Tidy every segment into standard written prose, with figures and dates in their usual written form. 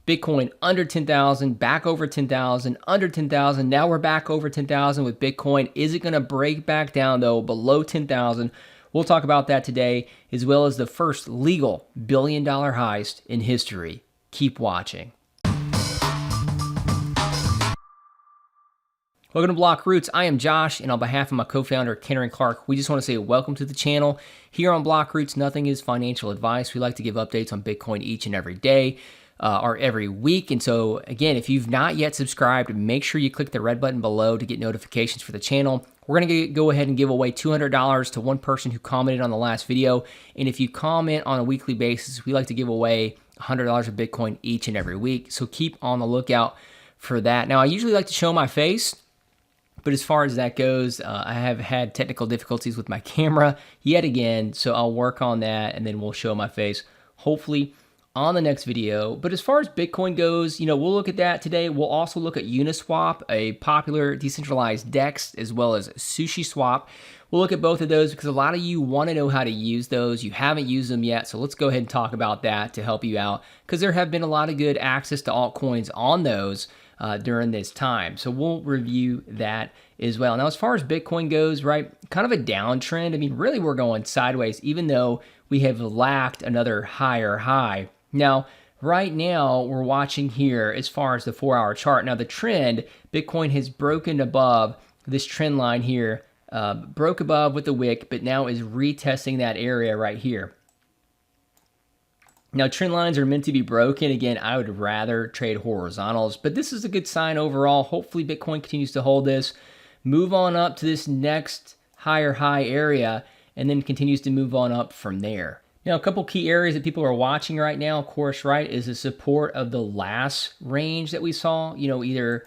Bitcoin under 10,000, back over 10,000, under 10,000. Now we're back over 10,000 with Bitcoin. Is it going to break back down though below 10,000? We'll talk about that today, as well as the first legal billion-dollar heist in history. Keep watching. Welcome to BlockRoots. I am Josh, and on behalf of my co-founder, Karen Clark, we just want to say welcome to the channel. Here on BlockRoots, nothing is financial advice. We like to give updates on Bitcoin each and every day. Or every week. And so again, if you've not yet subscribed, make sure you click the red button below to get notifications for the channel. We're going to go ahead and give away $200 to one person who commented on the last video. And if you comment on a weekly basis, we like to give away $100 of Bitcoin each and every week. So keep on the lookout for that. Now, I usually like to show my face, but as far as that goes, I have had technical difficulties with my camera yet again. So I'll work on that and then we'll show my face, hopefully, on the next video. But as far as Bitcoin goes, we'll look at that today. We'll also look at Uniswap, a popular decentralized DEX, as well as Sushi Swap. We'll look at both of those because a lot of you want to know how to use those. You haven't used them yet, so let's go ahead and talk about that to help you out, because there have been a lot of good access to altcoins on those during this time. So we'll review that as well. Now, as far as Bitcoin goes, right, kind of a downtrend. I mean, really, we're going sideways, even though we have lacked another higher high. Now, right now, we're watching here as far as the 4-hour chart. Now, the trend, Bitcoin has broken above this trend line here, broke above with the wick, but now is retesting that area right here. Now, trend lines are meant to be broken. Again, I would rather trade horizontals, but this is a good sign overall. Hopefully, Bitcoin continues to hold this, move on up to this next higher high area, and then continues to move on up from there. Now, a couple key areas that people are watching right now, of course, right, is the support of the last range that we saw. Either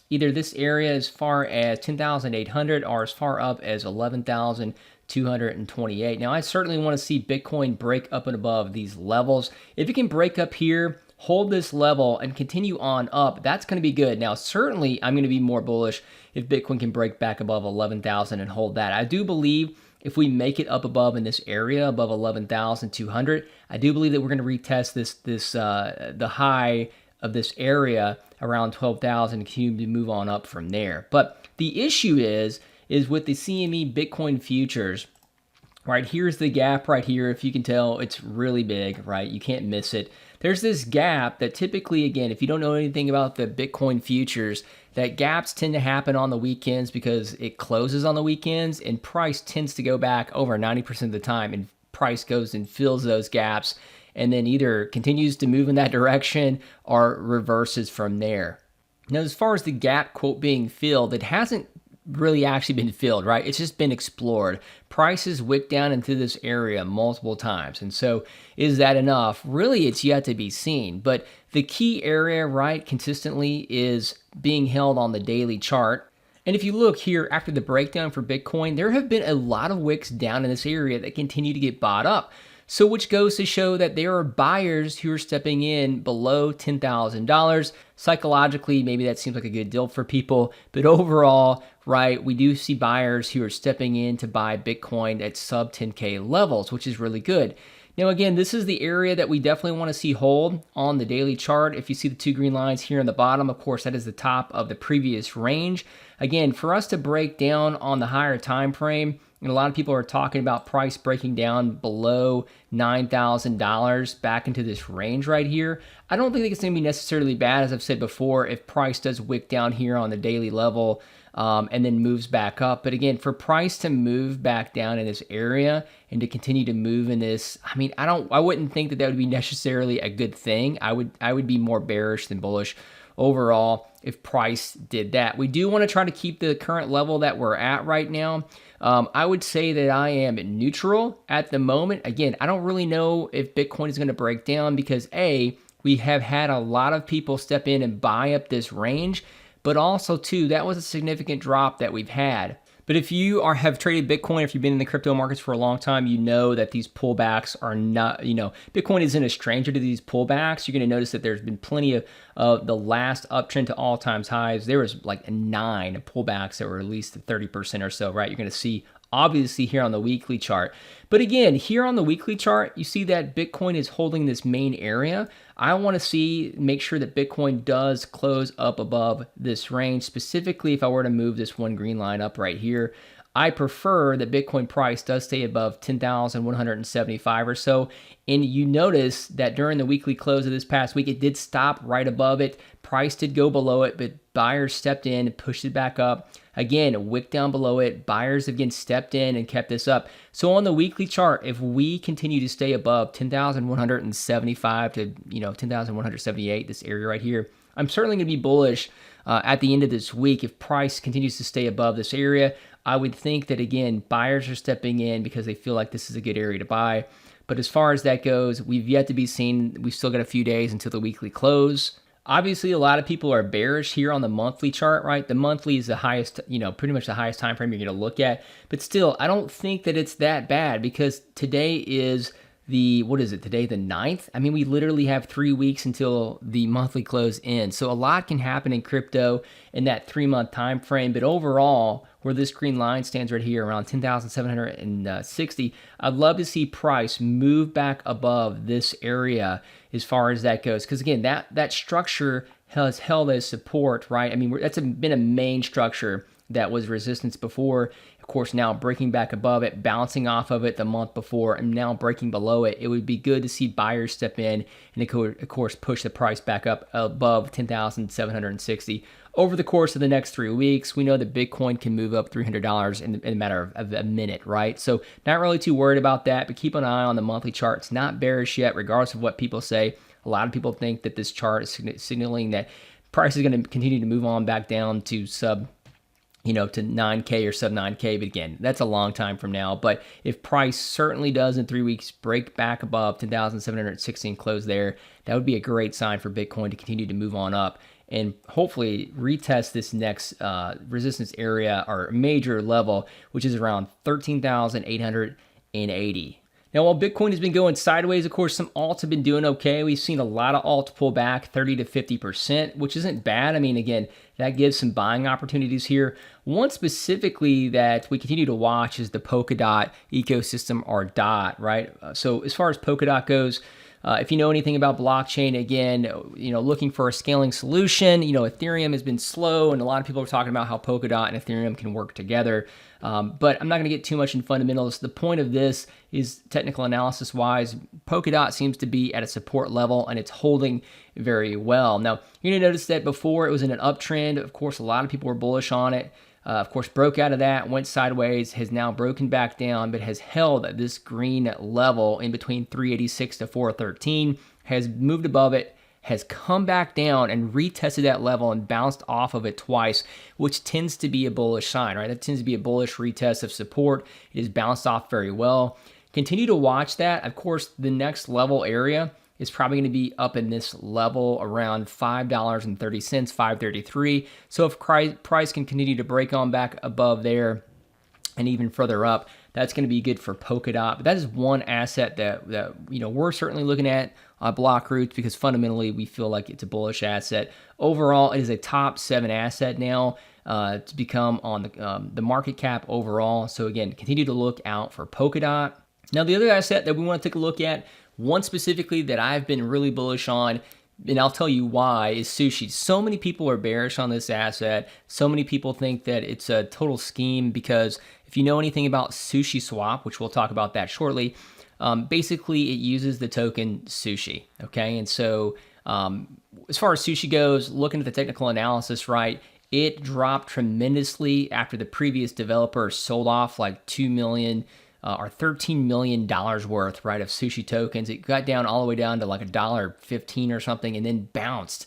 this area as far as 10,800 or as far up as 11,228. Now, I certainly want to see Bitcoin break up and above these levels. If it can break up here, hold this level, and continue on up, that's going to be good. Now, certainly, I'm going to be more bullish if Bitcoin can break back above 11,000 and hold that. I do believe if we make it up above in this area, above 11,200, I do believe that we're going to retest the high of this area around 12,000 and continue to move on up from there. But the issue is with the CME Bitcoin futures, right? Here's the gap right here. If you can tell, it's really big, right? You can't miss it. There's this gap that typically, again, if you don't know anything about the Bitcoin futures, that gaps tend to happen on the weekends because it closes on the weekends, and price tends to go back over 90% of the time, and price goes and fills those gaps and then either continues to move in that direction or reverses from there. Now, as far as the gap, quote, being filled, it hasn't really actually been filled, right? It's just been explored. Prices wick down into this area multiple times. And so is that enough? Really, it's yet to be seen. But the key area, right, consistently is being held on the daily chart. And if you look here after the breakdown for Bitcoin, there have been a lot of wicks down in this area that continue to get bought up. So which goes to show that there are buyers who are stepping in below $10,000. Psychologically, maybe that seems like a good deal for people, but overall, right, we do see buyers who are stepping in to buy Bitcoin at sub 10K levels, which is really good. Now, again, this is the area that we definitely want to see hold on the daily chart. If you see the two green lines here on the bottom, of course, that is the top of the previous range. Again, for us to break down on the higher time frame, and a lot of people are talking about price breaking down below $9,000 back into this range right here. I don't think it's going to be necessarily bad, as I've said before, if price does wick down here on the daily level and then moves back up. But again, for price to move back down in this area and to continue to move in this, I mean, I wouldn't think that would be necessarily a good thing. I would be more bearish than bullish overall if price did that. We do want to try to keep the current level that we're at right now. I would say that I am neutral at the moment. Again, I don't really know if Bitcoin is going to break down because we have had a lot of people step in and buy up this range, but also too, that was a significant drop that we've had. But if you have traded Bitcoin, if you've been in the crypto markets for a long time, you know that these pullbacks are not, Bitcoin isn't a stranger to these pullbacks. You're going to notice that there's been plenty of the last uptrend to all-time highs. There was like 9 pullbacks that were at least 30% or so, right? You're going to see obviously here on the weekly chart. But again, here on the weekly chart, you see that Bitcoin is holding this main area. I want to make sure that Bitcoin does close up above this range. Specifically, if I were to move this one green line up right here, I prefer that Bitcoin price does stay above 10,175 or so. And you notice that during the weekly close of this past week, it did stop right above it. Price did go below it, but buyers stepped in, pushed it back up. Again, a wick down below it. Buyers again stepped in and kept this up. So on the weekly chart, if we continue to stay above 10,175 to 10,178, this area right here, I'm certainly going to be bullish at the end of this week. If price continues to stay above this area, I would think that, again, buyers are stepping in because they feel like this is a good area to buy. But as far as that goes, we've yet to be seen. We've still got a few days until the weekly close. Obviously, a lot of people are bearish here on the monthly chart, right? The monthly is the highest, pretty much the highest time frame you're going to look at. But still, I don't think that it's that bad because today is today the 9th? I mean, we literally have 3 weeks until the monthly close ends. So a lot can happen in crypto in that 3-month time frame. But overall, where this green line stands right here around 10,760, I'd love to see price move back above this area as far as that goes. Because again, that structure has held as support, right? I mean, that's been a main structure that was resistance before. Of course, now breaking back above it, bouncing off of it the month before, and now breaking below it. It would be good to see buyers step in and, of course, push the price back up above 10,760. Over the course of the next 3 weeks, we know that Bitcoin can move up $300 in a matter of a minute, right? So not really too worried about that, but keep an eye on the monthly chart. It's not bearish yet, regardless of what people say. A lot of people think that this chart is signaling that price is going to continue to move on back down to to 9K or sub 9K. But again, that's a long time from now. But if price certainly does in 3 weeks break back above 10,760 and close there, that would be a great sign for Bitcoin to continue to move on up and hopefully retest this next resistance area or major level, which is around 13,880. Now, while Bitcoin has been going sideways, of course, some alts have been doing okay. We've seen a lot of alts pull back 30 to 50%, which isn't bad. I mean, again, that gives some buying opportunities here. One specifically that we continue to watch is the Polkadot ecosystem, or DOT, right? So as far as Polkadot goes, if you know anything about blockchain, again, looking for a scaling solution, Ethereum has been slow, and a lot of people are talking about how Polkadot and Ethereum can work together. But I'm not going to get too much in fundamentals. The point of this is technical analysis wise, Polkadot seems to be at a support level and it's holding very well. Now, you're going to notice that before it was in an uptrend. Of course, a lot of people were bullish on it. Of course, broke out of that, went sideways, has now broken back down, but has held at this green level in between 386 to 413, has moved above it, has come back down and retested that level and bounced off of it twice, which tends to be a bullish sign, right? That tends to be a bullish retest of support. It has bounced off very well. Continue to watch that. Of course, the next level area is probably going to be up in this level around $5.30, $5.33. So if price can continue to break on back above there and even further up, that's going to be good for Polkadot. But that is one asset that we're certainly looking at BlockRoots because fundamentally we feel like it's a bullish asset. Overall, it is a top 7 asset now to become on the market cap overall. So again, continue to look out for Polkadot. Now, the other asset that we want to take a look at, one specifically that I've been really bullish on, and I'll tell you why, is Sushi. So many people are bearish on this asset. So many people think that it's a total scheme because if you know anything about Sushi Swap, which we'll talk about that shortly, basically it uses the token Sushi, okay? And so as far as Sushi goes, looking at the technical analysis, right, it dropped tremendously after the previous developer sold off like 2 million or $13 million worth, right, of Sushi tokens. It got down all the way down to like $1.15 or something and then bounced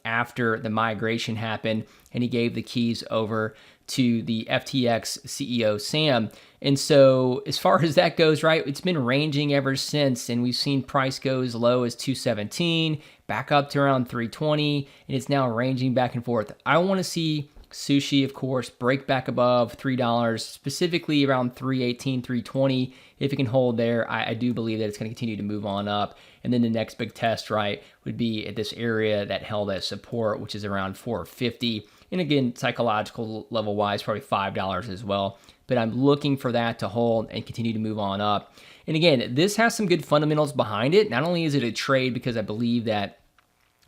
after the migration happened and he gave the keys over to the FTX CEO, Sam. And so as far as that goes, right, it's been ranging ever since, and we've seen price go as low as 217, back up to around 320, and it's now ranging back and forth. I want to see Sushi, of course, break back above $3, specifically around 318, 320. If it can hold there, I do believe that it's going to continue to move on up. And then the next big test, right, would be at this area that held as support, which is around 450. And again, psychological level wise, probably $5 as well. but I'm looking for that to hold and continue to move on up. And again, this has some good fundamentals behind it. Not only is it a trade because I believe that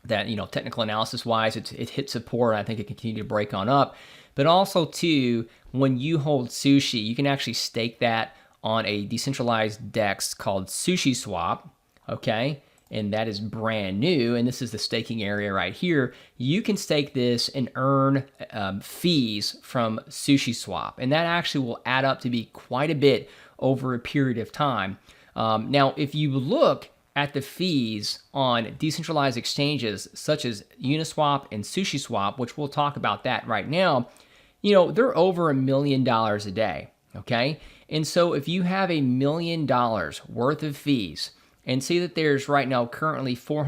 technical analysis wise, it hit support. I think it continue to break on up, but also too, when you hold Sushi, you can actually stake that on a decentralized DEX called Sushi Swap. Okay. And that is brand new. And this is the staking area right here. You can stake this and earn fees from Sushi Swap. And that actually will add up to be quite a bit over a period of time. Now, if you look at the fees on decentralized exchanges such as Uniswap and Sushi Swap, which we'll talk about that right now, they're over $1 million a day, okay? And so if you have $1 million worth of fees, and see that there's right now currently 4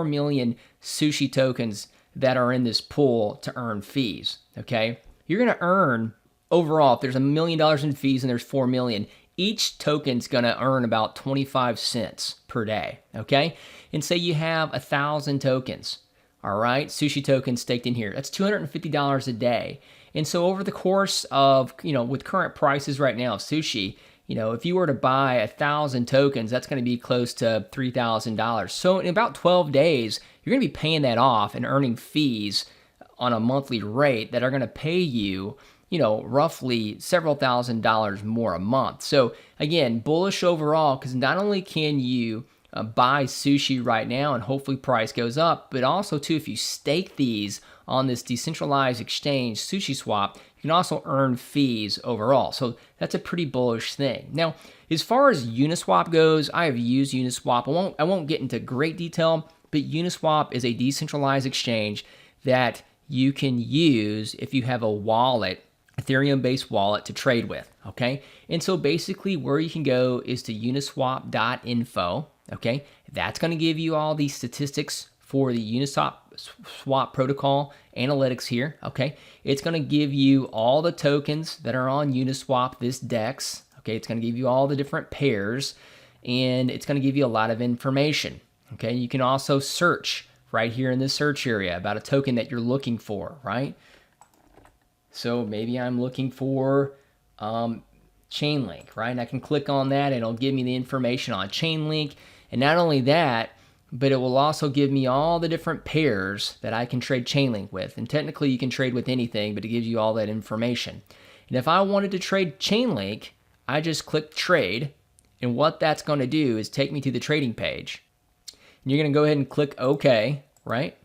million Sushi tokens that are in this pool to earn fees, okay? You're gonna earn, overall, if there's $1 million in fees and there's 4 million, each token's gonna earn about 25 cents per day, okay? And say you have 1,000 tokens, all right? Sushi tokens staked in here. That's $250 a day. And so over the course of, with current prices right now of Sushi, if you were to buy 1,000 tokens, that's going to be close to $3,000. So in about 12 days, you're going to be paying that off and earning fees on a monthly rate that are going to pay you, roughly several $1,000s more a month. So again, bullish overall, because not only can you buy Sushi right now and hopefully price goes up, but also too, if you stake these on this decentralized exchange, Sushi Swap, you can also earn fees overall. So that's a pretty bullish thing. Now, as far as Uniswap goes, I have used Uniswap. I won't get into great detail, but Uniswap is a decentralized exchange that you can use if you have a wallet, Ethereum-based wallet to trade with, okay? And so basically where you can go is to uniswap.info, okay? That's going to give you all these statistics for the Uniswap protocol analytics here, okay? It's going to give you all the tokens that are on Uniswap, this DEX, okay? It's going to give you all the different pairs, and it's going to give you a lot of information, okay? You can also search right here in this search area about a token that you're looking for, right? So maybe I'm looking for Chainlink, right? And I can click on that and it'll give me the information on Chainlink. And not only that, but it will also give me all the different pairs that I can trade Chainlink with. And technically you can trade with anything, but it gives you all that information. And if I wanted to trade Chainlink, I just click trade. And what that's going to do is take me to the trading page. And you're going to go ahead and click OK, right?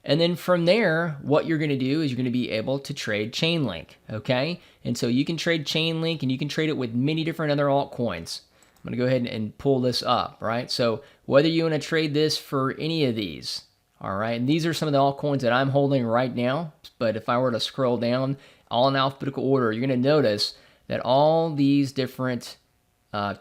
And then from there, what you're going to do is you're going to be able to trade Chainlink, okay? And so you can trade Chainlink and you can trade it with many different other altcoins. I'm going to go ahead and pull this up, right? So whether you want to trade this for any of these, all right? And these are some of the altcoins that I'm holding right now. But if I were to scroll down, all in alphabetical order, you're going to notice that all these different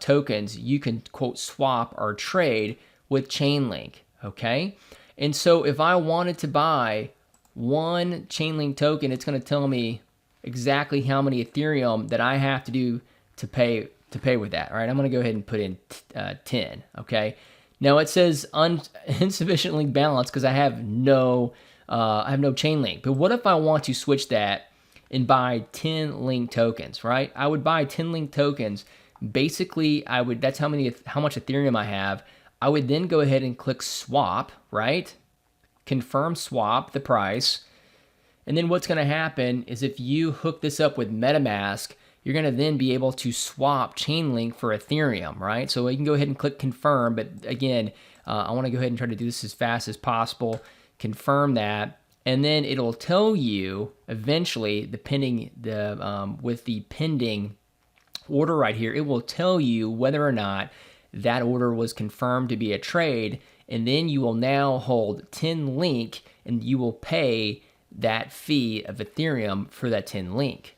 tokens you can, quote, swap or trade with Chainlink, okay? And so if I wanted to buy one Chainlink token, it's going to tell me exactly how many Ethereum that I have to do to pay with that. All right, I'm going to go ahead and put in 10. Okay. Now it says insufficient link balance because I have no Chainlink. But what if I want to switch that and buy 10 link tokens? Right, I would buy 10 link tokens. Basically, that's how much Ethereum I have. I would then go ahead and click swap, right? Confirm swap, the price. And then what's going to happen is if you hook this up with MetaMask, you're going to then be able to swap Chainlink for Ethereum, right? So you can go ahead and click confirm. But again, I want to go ahead and try to do this as fast as possible. Confirm that. And then it'll tell you eventually, with the pending order right here, it will tell you whether or not that order was confirmed to be a trade, and then you will now hold 10 link and you will pay that fee of Ethereum for that 10 link.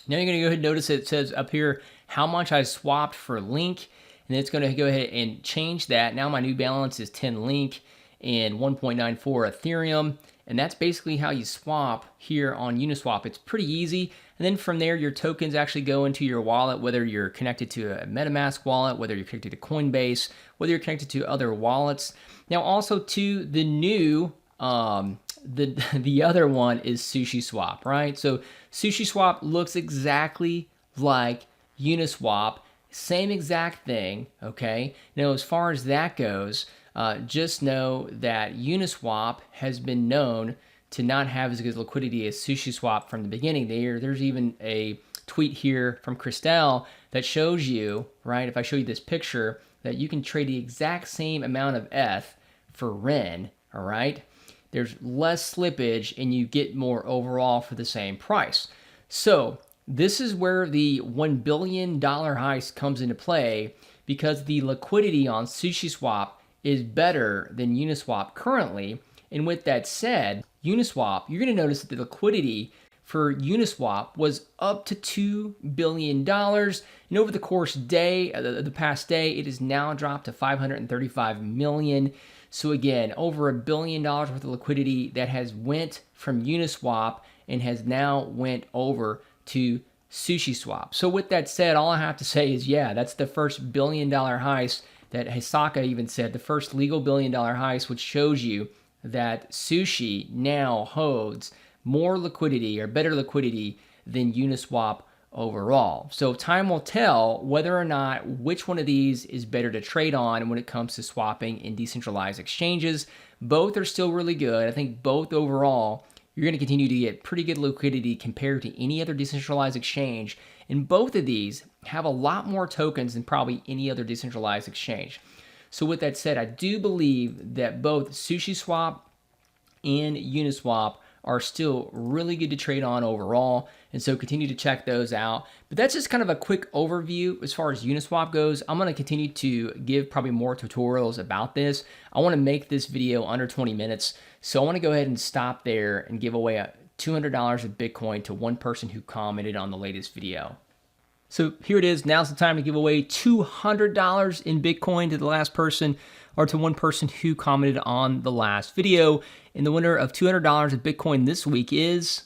Now you're going to go ahead and notice it says up here how much I swapped for link, and it's going to go ahead and change that. Now my new balance is 10 link and 1.94 Ethereum, and that's basically how you swap here on Uniswap. It's pretty easy. And then from there, your tokens actually go into your wallet, whether you're connected to a MetaMask wallet, whether you're connected to Coinbase, whether you're connected to other wallets. Now, also to the new the other one is Sushi Swap, right? So Sushi Swap looks exactly like Uniswap, same exact thing, okay? Now, as far as that goes, just know that Uniswap has been known to not have as good liquidity as Sushi Swap from the beginning. There's even a tweet here from Christelle that shows you, right, if I show you this picture, that you can trade the exact same amount of ETH for REN, all right? There's less slippage and you get more overall for the same price. So this is where the $1 billion heist comes into play, because the liquidity on Sushi Swap is better than Uniswap currently. And with that said, Uniswap, you're going to notice that the liquidity for Uniswap was up to $2 billion. And over the course the past day, it has now dropped to 535 million. So again, over $1 billion worth of liquidity that has went from Uniswap and has now went over to Sushi Swap. So with that said, all I have to say is, yeah, that's the first $1 billion heist that Hisaka even said, the first legal $1 billion heist, which shows you that Sushi now holds more liquidity or better liquidity than Uniswap overall. So time will tell whether or not which one of these is better to trade on when it comes to swapping in decentralized exchanges. Both are still really good. I think both overall, you're going to continue to get pretty good liquidity compared to any other decentralized exchange. And both of these have a lot more tokens than probably any other decentralized exchange. So with that said, I do believe that both Sushi Swap and Uniswap are still really good to trade on overall, and so continue to check those out. But that's just kind of a quick overview as far as Uniswap goes. I'm going to continue to give probably more tutorials about this. I want to make this video under 20 minutes, so I want to go ahead and stop there and give away $200 of Bitcoin to one person who commented on the latest video. So here it is. Now's the time to give away $200 in Bitcoin to the last person, or to one person who commented on the last video. And the winner of $200 of Bitcoin this week is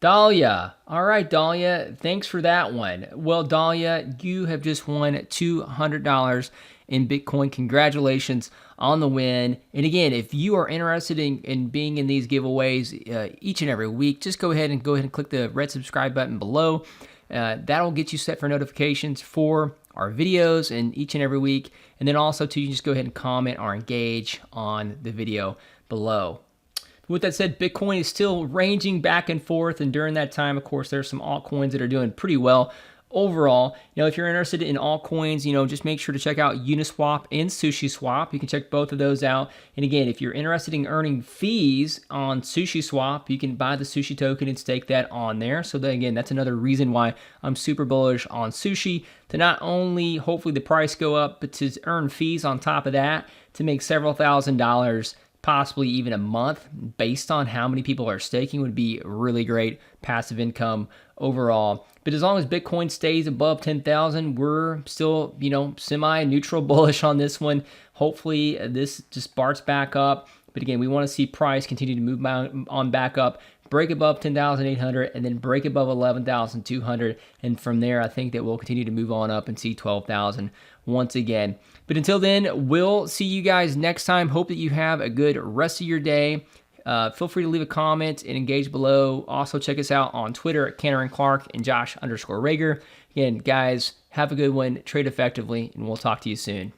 Dahlia. All right, Dahlia, thanks for that one. Well, Dahlia, you have just won $200 in Bitcoin. Congratulations on the win. And again, if you are interested in being in these giveaways each and every week, just go ahead and click the red subscribe button below. That'll get you set for notifications for our videos and each and every week. And then also too, you just go ahead and comment or engage on the video below. With that said, Bitcoin is still ranging back and forth, and during that time, of course, there's some altcoins that are doing pretty well overall. If you're interested in altcoins, just make sure to check out Uniswap and Sushi Swap. You can check both of those out. And again, if you're interested in earning fees on Sushi Swap, you can buy the Sushi token and stake that on there. So then again, that's another reason why I'm super bullish on Sushi, to not only hopefully the price go up, but to earn fees on top of that to make several $1,000s, possibly even a month, based on how many people are staking, would be really great passive income overall. But as long as Bitcoin stays above 10,000, we're still, semi-neutral bullish on this one. Hopefully this just sparks back up. But again, we want to see price continue to move on back up, break above 10,800, and then break above 11,200. And from there, I think that we'll continue to move on up and see 12,000 once again. But until then, we'll see you guys next time. Hope that you have a good rest of your day. Feel free to leave a comment and engage below. Also, check us out on Twitter at Cantor & Clark and Josh_Rager. Again, guys, have a good one, trade effectively, and we'll talk to you soon.